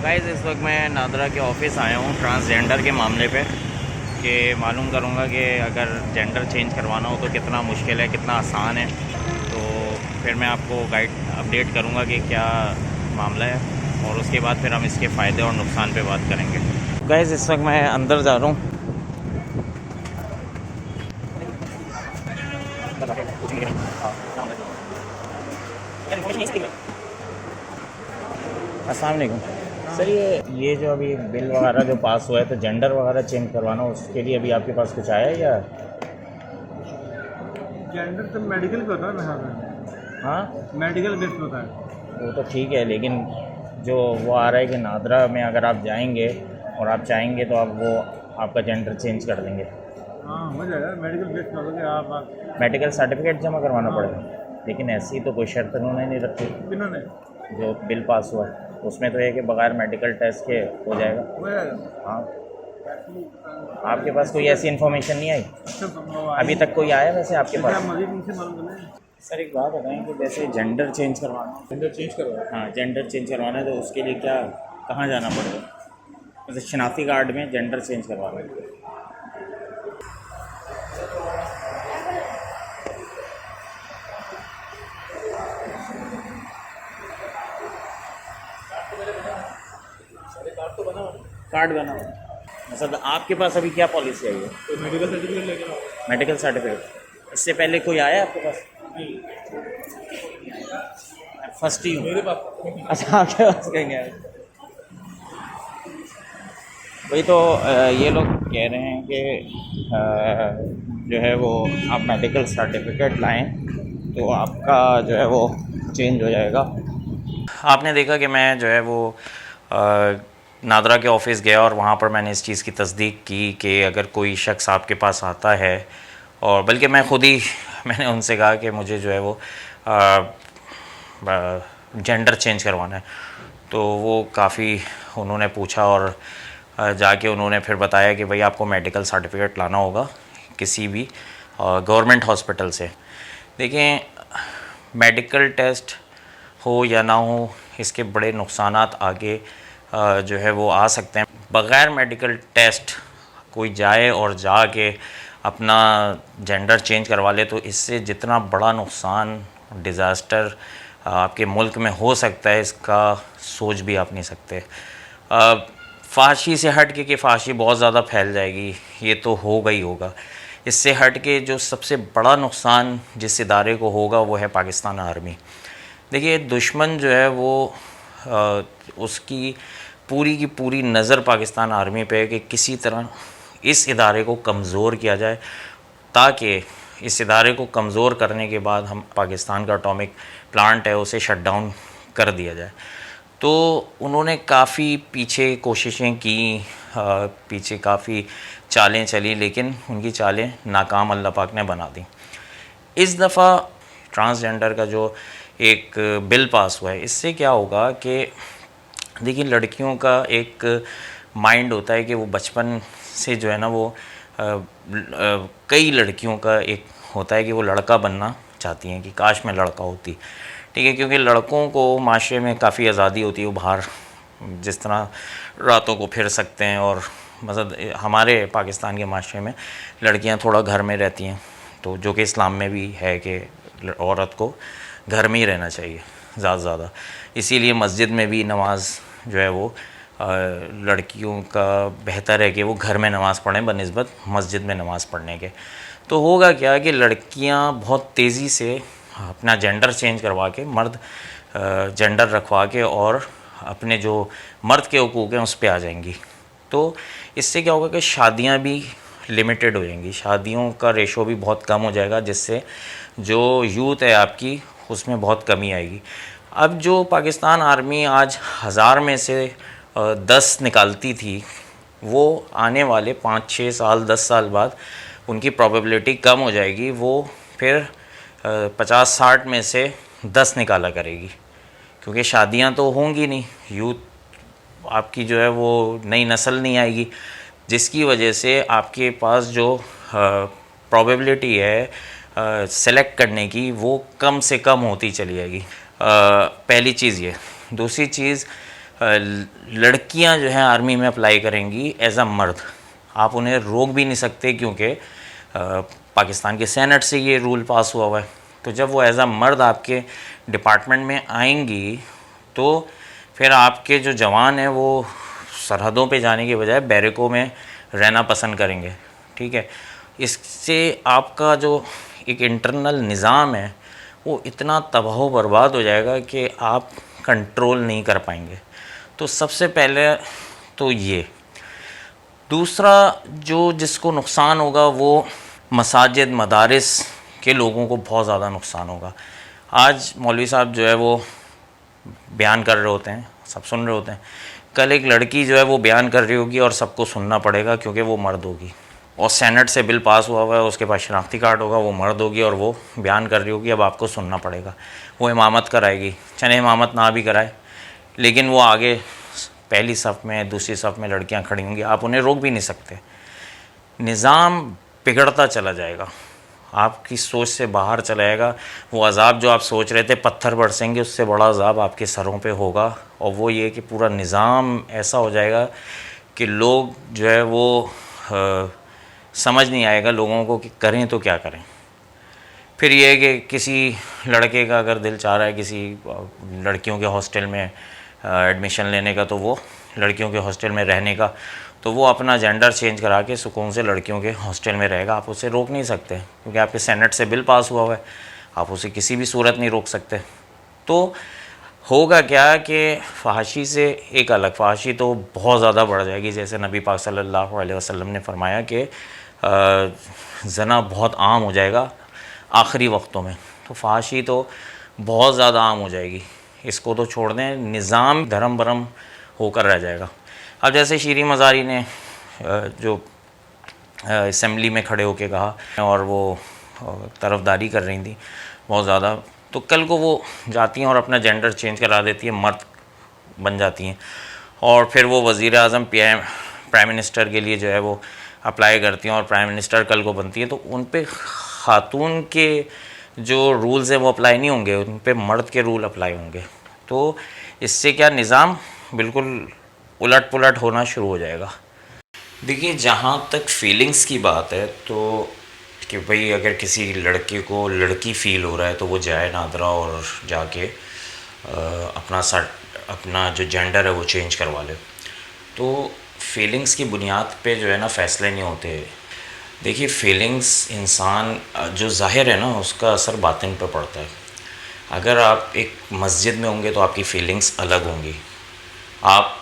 Guys इस वक्त मैं नादरा के ऑफिस आया हूँ ट्रांसजेंडर के मामले पे कि मालूम करूँगा कि अगर जेंडर चेंज करवाना हो तो कितना मुश्किल है, कितना आसान है। तो फिर मैं आपको गाइड अपडेट करूँगा कि क्या मामला है और उसके बाद फिर हम इसके फ़ायदे और नुकसान पे बात करेंगे। गाइस इस वक्त मैं अंदर जा रहा हूँ। अस्सलाम वालेकुम सर, ये जो अभी बिल वगैरह जो पास हुआ है तो जेंडर वगैरह चेंज करवाना, उसके लिए अभी आपके पास कुछ आया है या? जेंडर तो मेडिकल पे होता है मेरे ख्याल में। हाँ मेडिकल बेस पे होता है। वो तो ठीक है, लेकिन जो वो आ रहा है कि नादरा में अगर आप जाएंगे और आप चाहेंगे तो आप वो आपका जेंडर चेंज कर देंगे। हाँ हो जाएगा, मेडिकल बेस पे होगा कि आप मेडिकल सर्टिफिकेट जमा करवाना पड़ेगा, लेकिन ऐसी तो कोई शर्त उन्होंने नहीं रखी। किन्होंने जो बिल पास हुआ है उसमें तो है कि बगैर मेडिकल टेस्ट के हो जाएगा। हो जाएगा। हाँ, आपके पास कोई ऐसी इन्फॉर्मेशन नहीं आई अच्छा अभी तक? कोई आया वैसे आपके पास? मजीद इनसे मालूम करें। सर एक बात बताएं कि जैसे जेंडर चेंज करवाना, जेंडर चेंज करवाए। हाँ जेंडर चेंज करवाना है तो उसके लिए क्या, कहाँ जाना पड़ेगा? जैसे शनाख्ती कार्ड में जेंडर चेंज करवाना है। कार्ड बना हुआ है। मतलब आपके पास अभी क्या पॉलिसी आई है? तो मेडिकल सर्टिफिकेट लेकर आओ। मेडिकल सर्टिफिकेट इससे पहले कोई आया आपके पास? फर्स्ट ही हूँ। मेरे पास अच्छा आपके पास कहीं आया? वही तो ये लोग कह रहे हैं कि जो है वो आप मेडिकल सर्टिफिकेट लाएं तो आपका जो है वो चेंज हो जाएगा। आपने देखा कि मैं जो है वो नादरा के ऑफ़िस गया और वहाँ पर मैंने इस चीज़ की तस्दीक की कि अगर कोई शख्स आपके पास आता है, और बल्कि मैं ख़ुद ही मैंने उनसे कहा कि मुझे जो है वो जेंडर चेंज करवाना है, तो वो काफ़ी उन्होंने पूछा और जाके उन्होंने फिर बताया कि भाई आपको मेडिकल सर्टिफिकेट लाना होगा किसी भी गवर्नमेंट हॉस्पिटल से। देखें, मेडिकल टेस्ट हो या ना हो, इसके बड़े नुकसानात आगे जो है वो आ सकते हैं। बग़ैर मेडिकल टेस्ट कोई जाए और जाके अपना जेंडर चेंज करवा ले तो इससे जितना बड़ा नुकसान, डिज़ास्टर आपके मुल्क में हो सकता है, इसका सोच भी आप नहीं सकते। फाशी से हट के कि फाशी बहुत ज़्यादा फैल जाएगी, ये तो होगा ही होगा। इससे हट के जो सबसे बड़ा नुकसान जिस इदारे को होगा वो है पाकिस्तान आर्मी। देखिए, दुश्मन जो है वो उसकी पूरी की पूरी नज़र पाकिस्तान आर्मी पे है कि किसी तरह इस इदारे को कमज़ोर किया जाए, ताकि इस इदारे को कमज़ोर करने के बाद हम पाकिस्तान का एटॉमिक प्लांट है उसे शट डाउन कर दिया जाए। तो उन्होंने काफ़ी पीछे कोशिशें की, पीछे काफ़ी चालें चली, लेकिन उनकी चालें नाकाम अल्लाह पाक ने बना दी। इस दफ़ा ट्रांसजेंडर का जो एक बिल पास हुआ है, इससे क्या होगा कि देखिए, लड़कियों का एक माइंड होता है कि वो बचपन से जो है ना वो कई लड़कियों का एक होता है कि वो लड़का बनना चाहती हैं कि काश मैं लड़का होती। ठीक है, क्योंकि लड़कों को माशरे में काफ़ी आज़ादी होती है, वो बाहर जिस तरह रातों को फिर सकते हैं, और मतलब हमारे पाकिस्तान के माशरे में लड़कियां थोड़ा घर में रहती हैं, तो जो कि इस्लाम में भी है कि औरत को घर में ही रहना चाहिए ज़्यादा से ज़्यादा। इसीलिए मस्जिद में भी नमाज जो है वो लड़कियों का बेहतर है कि वो घर में नमाज़ पढ़ें बनिस्बत मस्जिद में नमाज़ पढ़ने के। तो होगा क्या कि लड़कियां बहुत तेज़ी से अपना जेंडर चेंज करवा के मर्द जेंडर रखवा के और अपने जो मर्द के हुकूक हैं उस पर आ जाएंगी। तो इससे क्या होगा कि शादियां भी लिमिटेड हो जाएंगी, शादियों का रेशो भी बहुत कम हो जाएगा, जिससे जो यूथ है आपकी उसमें बहुत कमी आएगी। अब जो पाकिस्तान आर्मी आज 1000 में से 10 निकालती थी, वो आने वाले 5-6 साल 10 साल बाद उनकी प्रोबेबिलिटी कम हो जाएगी, वो फिर 50-60 में से 10 निकाला करेगी, क्योंकि शादियां तो होंगी नहीं, यूथ आपकी जो है वो नई नस्ल नहीं आएगी, जिसकी वजह से आपके पास जो प्रोबेबिलिटी है सेलेक्ट करने की वो कम से कम होती चली जाएगी। पहली चीज़ ये। दूसरी चीज़, लड़कियां जो हैं आर्मी में अप्लाई करेंगी एज अ मर्द, आप उन्हें रोक भी नहीं सकते क्योंकि पाकिस्तान के सेनेट से ये रूल पास हुआ हुआ है। तो जब वो एज अ मर्द आपके डिपार्टमेंट में आएंगी तो फिर आपके जो जवान हैं वो सरहदों पे जाने के बजाय बैरकों में रहना पसंद करेंगे। ठीक है, इससे आपका जो एक इंटरनल निज़ाम है वो इतना तबाह बर्बाद हो जाएगा कि आप कंट्रोल नहीं कर पाएंगे। तो सबसे पहले तो ये। दूसरा जो जिसको नुकसान होगा वो मसाजिद मदारिस के लोगों को बहुत ज़्यादा नुकसान होगा। आज मौलवी साहब जो है वो बयान कर रहे होते हैं, सब सुन रहे होते हैं, कल एक लड़की जो है वो बयान कर रही होगी और सबको सुनना पड़ेगा क्योंकि वो मर्द होगी और सेनेट से बिल पास हुआ हुआ है, उसके पास शनाख्ती कार्ड होगा, वो मर्द होगी और वो बयान कर रही होगी, अब आपको सुनना पड़ेगा। वो इमामत कराएगी, चाहे इमामत ना भी कराए, लेकिन वो आगे पहली सफ़ में दूसरी सफ़ में लड़कियां खड़ी होंगी, आप उन्हें रोक भी नहीं सकते। निज़ाम बिगड़ता चला जाएगा, आपकी सोच से बाहर चला जाएगा। वो अज़ाब जो आप सोच रहे थे पत्थर बरसेंगे, उससे बड़ा अज़ाब आपके सरों पे होगा। और वो ये कि पूरा निज़ाम ऐसा हो जाएगा कि लोग जो है वो समझ नहीं आएगा लोगों को कि करें तो क्या करें। फिर ये है कि किसी लड़के का अगर दिल चाह रहा है किसी लड़कियों के हॉस्टल में एडमिशन लेने का, तो वो लड़कियों के हॉस्टल में रहने का, तो वो अपना जेंडर चेंज करा के सुकून से लड़कियों के हॉस्टल में रहेगा। आप उसे रोक नहीं सकते क्योंकि आपके सेनेट से बिल पास हुआ हुआ है, आप उसे किसी भी सूरत नहीं रोक सकते। तो होगा क्या कि फ़हाशी से एक अलग फ़हाशी तो बहुत ज़्यादा बढ़ जाएगी। जैसे नबी पाक सल्लल्लाहु अलैहि वसल्लम ने फरमाया कि ज़ना बहुत आम हो जाएगा आखिरी वक्तों में, तो फ़हाशी तो बहुत ज़्यादा आम हो जाएगी। इसको तो छोड़ दें, निज़ाम धर्म भरम होकर रह जाएगा। अब जैसे शीरीन मज़ारी ने जो असेंबली में खड़े होकर कहा और वो तरफदारी कर रही थी बहुत ज़्यादा, तो कल को वो जाती हैं और अपना जेंडर चेंज करा देती हैं, मर्द बन जाती हैं, और फिर वो वज़ीर आज़म प्राइम मिनिस्टर के लिए जो है वो अप्लाई करती हैं और प्राइम मिनिस्टर कल को बनती हैं, तो उन पे ख़ातून के जो रूल्स हैं वो अप्लाई नहीं होंगे, उन पे मर्द के रूल अप्लाई होंगे। तो इससे क्या निज़ाम बिल्कुल उलट पुलट होना शुरू हो जाएगा। देखिए, जहाँ तक फीलिंग्स की बात है तो कि भाई अगर किसी लड़के को लड़की फ़ील हो रहा है तो वो जाए नादरा और जाके अपना जो जेंडर है वो चेंज करवा ले। तो फीलिंग्स की बुनियाद पे जो है ना फ़ैसले नहीं होते। देखिए, फीलिंग्स इंसान जो ज़ाहिर है ना उसका असर बातिन पे पड़ता है। अगर आप एक मस्जिद में होंगे तो आपकी फ़ीलिंग्स अलग होंगी, आप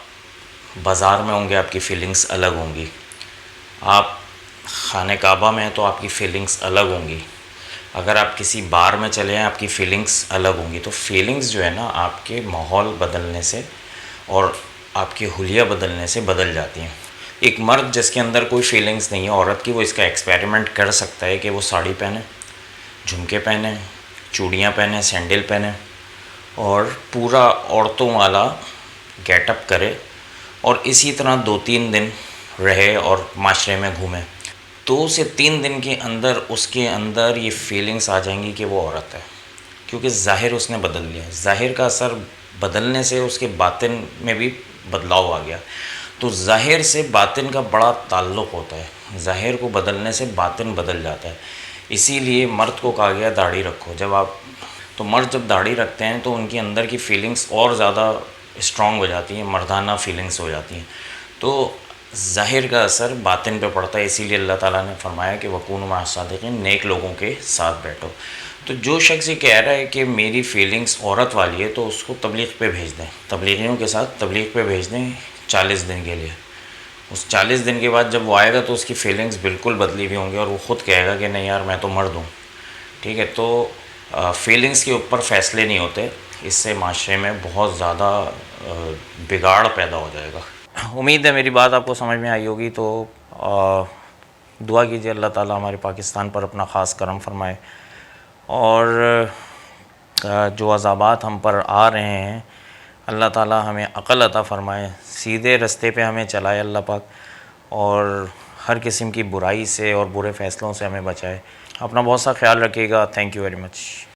बाज़ार में होंगे आपकी फ़ीलिंग्स अलग होंगी, आप खाने काबा में हैं तो आपकी फ़ीलिंग्स अलग होंगी, अगर आप किसी बार में चले हैं आपकी फ़ीलिंग्स अलग होंगी। तो फीलिंग्स जो है ना आपके माहौल बदलने से और आपकी हुलिया बदलने से बदल जाती हैं। एक मर्द जिसके अंदर कोई फीलिंग्स नहीं है औरत की, वो इसका एक्सपेरिमेंट कर सकता है कि वो साड़ी पहने, झुमके पहने, चूड़ियाँ पहने, सैंडल पहने और पूरा औरतों वाला गेटअप करे और इसी तरह 2-3 दिन रहे और माशरे में घूमे। 2 से 3 दिन के अंदर उसके अंदर ये फीलिंग्स आ जाएंगी कि वो औरत है, क्योंकि ज़ाहिर उसने बदल लिया। ज़ाहिर का असर बदलने से उसके बातिन में भी बदलाव आ गया। तो ज़ाहिर से बातिन का बड़ा ताल्लुक़ होता है, ज़ाहिर को बदलने से बातिन बदल जाता है। इसीलिए मर्द को कहा गया दाढ़ी रखो। तो मर्द जब दाढ़ी रखते हैं तो उनके अंदर की फ़ीलिंग्स और ज़्यादा स्ट्रॉन्ग हो जाती हैं, मर्दाना फीलिंग्स हो जाती हैं। तो ज़ाहिर का असर बातिन पे पड़ता है। इसीलिए अल्लाह ताला ने फरमाया कि वकूनू मअ सादिक़ीन, नेक लोगों के साथ बैठो। तो जो शख्स ये कह रहा है कि मेरी फ़ीलिंग्स औरत वाली है तो उसको तबलीग पे भेज दें, तबलीगियों के साथ तबलीग पे भेज दें 40 दिन के लिए। उस 40 दिन के बाद जब वो आएगा तो उसकी फ़ीलिंग्स बिल्कुल बदली हुई होंगी और वो ख़ुद कहेगा कि नहीं यार मैं तो मर्द हूँ। ठीक है, तो फीलिंग्स के ऊपर फ़ैसले नहीं होते, इससे माशरे में बहुत ज़्यादा बिगाड़ पैदा हो जाएगा। उम्मीद है मेरी बात आपको समझ में आई होगी। तो दुआ कीजिए अल्लाह ताला हमारे पाकिस्तान पर अपना ख़ास करम फरमाए और जो अज़ाबात हम पर आ रहे हैं अल्लाह ताला हमें अक़ल अता फ़रमाए, सीधे रास्ते पे हमें चलाए अल्लाह पाक, और हर किस्म की बुराई से और बुरे फ़ैसलों से हमें बचाए। अपना बहुत सा ख्याल रखिएगा। Thank you very much.